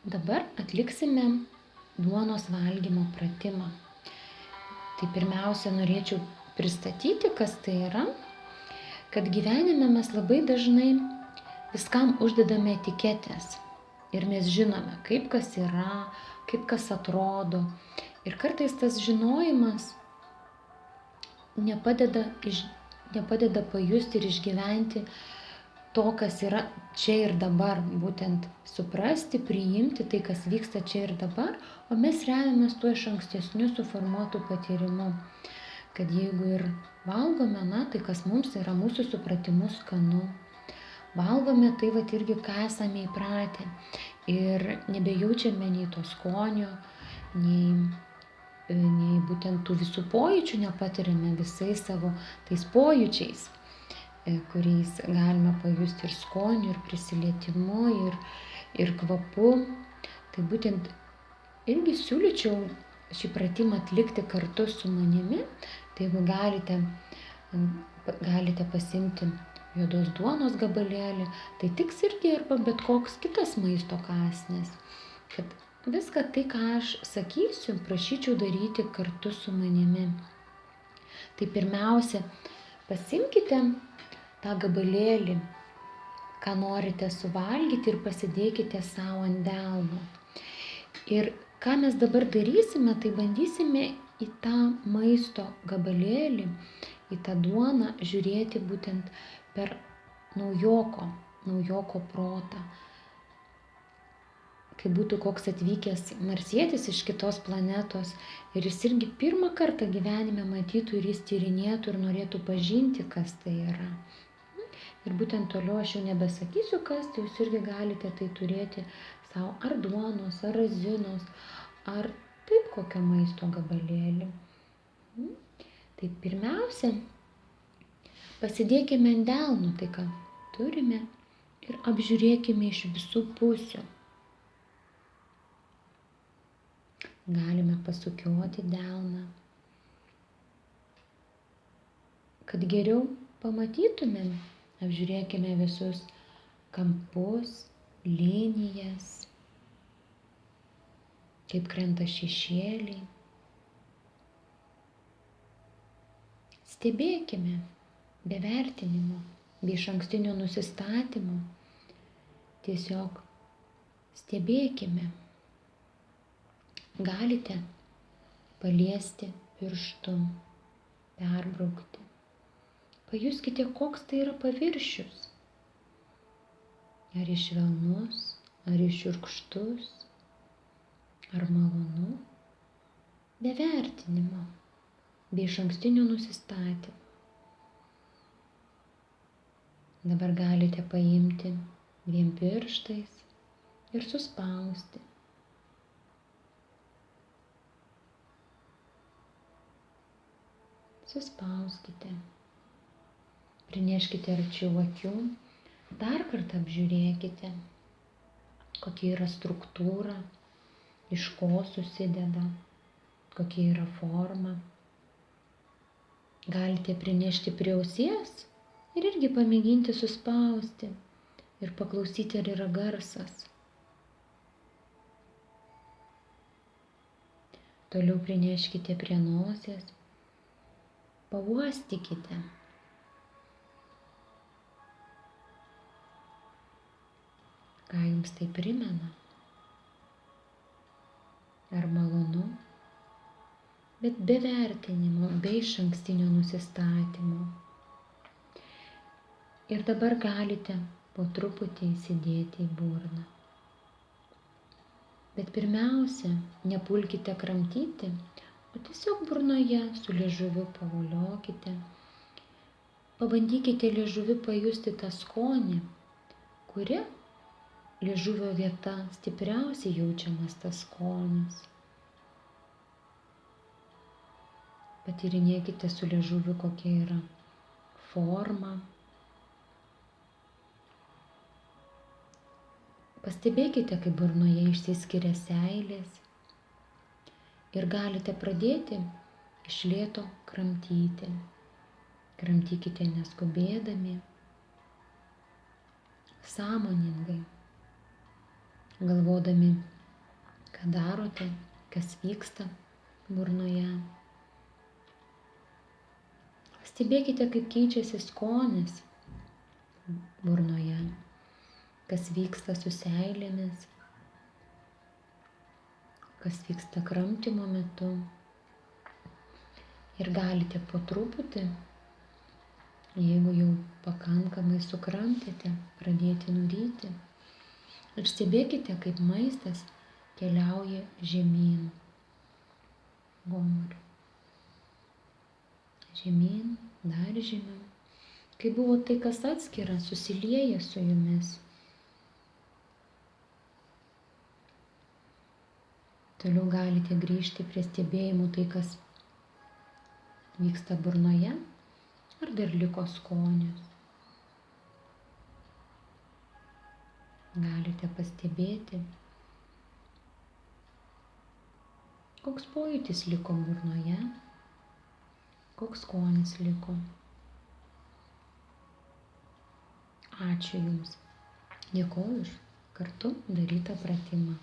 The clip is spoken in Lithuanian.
Dabar atliksime duonos valgymo pratimą. Tai pirmiausia norėčiau pristatyti, kas tai yra, kad gyvenime mes labai dažnai viskam uždedame etiketės. Ir mes žinome, kaip kas yra, kaip kas atrodo. Ir kartais tas žinojimas nepadeda pajusti ir išgyventi to, kas yra čia ir dabar, būtent suprasti, priimti tai, kas vyksta čia ir dabar, o mes remiamės tuo iš ankstesniu suformuotų patyrimu, kad jeigu ir valgome, tai kas mums yra mūsų supratimu skanu, valgome tai irgi, ką esame įpratę ir nebejaučiame nei to skonio, nei būtent tų visų pojūčių nepatiriame visais savo tais pojūčiais, kuriais galime pajusti ir skoniu, ir prisilietimu, ir kvapu. Tai būtent irgi siūlyčiau šį pratimą atlikti kartu su manimi. Tai jeigu galite pasimti juodos duonos gabalėlį, tai tiks irgi arba bet koks kitas maisto kąsnis. Kad viską tai, ką aš sakysiu, prašyčiau daryti kartu su manimi. Tai pirmiausia, pasimkite tą gabalėlį, ką norite suvalgyti, ir pasidėkite savo ant delno. Ir ką mes dabar darysime, tai bandysime į tą maisto gabalėlį, į tą duoną žiūrėti būtent per naujoko protą. Kai būtų koks atvykęs marsietis iš kitos planetos ir jis irgi pirmą kartą gyvenime matytų ir jis tyrinėtų ir norėtų pažinti, kas tai yra. Ir būtent toliau aš jau nebesakysiu, kas, tai jūs irgi galite tai turėti savo ar duonos, ar razinos, ar taip kokio maisto gabalėlį. Tai pirmiausia, pasidėkime ant delno tai, ką turime, ir apžiūrėkime iš visų pusių. Galime pasukioti delną, kad geriau pamatytumėm. Apžiūrėkime visus kampus, linijas, kaip krenta šešėliai. Stebėkime be vertinimo, be išankstinio nusistatymo. Tiesiog stebėkime. Galite paliesti pirštu, perbraukti. Pajuskite, koks tai yra paviršius. Ar jis švelnus, ar jis šiurkštus, ar malonu. Be vertinimo, be išankstinio nusistatymo. Dabar galite paimti 2 pirštais ir suspausti. Suspauskite. Prineškite arčiau akių. Dar kartą apžiūrėkite, kokia yra struktūra, iš ko susideda, kokia yra forma. Galite prinešti prie ausies ir irgi pamėginti suspausti ir paklausyti, ar yra garsas. Toliau prineškite prie nosies, pauostykite. Ką jums tai primena? Ar malonu? Bet be vertinimo, be išankstinio nusistatymo. Ir dabar galite po truputį įsidėti į burną. Bet pirmiausia, nepulkite kramtyti, o tiesiog burnoje su liežuviu pavoliokite. Pabandykite liežuviu pajusti tą skonį, kuri liežuvio vieta stipriausiai jaučiamas tas skonis. Patyrinėkite su liežuviu, kokia yra forma. Pastebėkite, kaip burnoje išsiskiria seilės ir galite pradėti iš lėto kramtyti. Kramtykite neskubėdami, sąmoningai. galvodami, ką darote, kas vyksta burnoje. Stebėkite, kaip keičiasi skonis burnoje, kas vyksta su seilėmis, kas vyksta kramtymo metu. Ir galite po truputį, jeigu jau pakankamai sukramtėte, pradėti nuryti. Ir stebėkite, kaip maistas keliauja žemyn. Gomuriu. Žemyn, dar žemiau. Kai buvo tai, kas atskira, susilieja su jumis. Toliau galite grįžti prie stebėjimų tai, kas vyksta burnoje, ar dar liko skonis. Galite pastebėti, koks pojūtis liko burnoje, koks skonis liko. Ačiū Jums. Dėkoju už kartu darytą pratimą.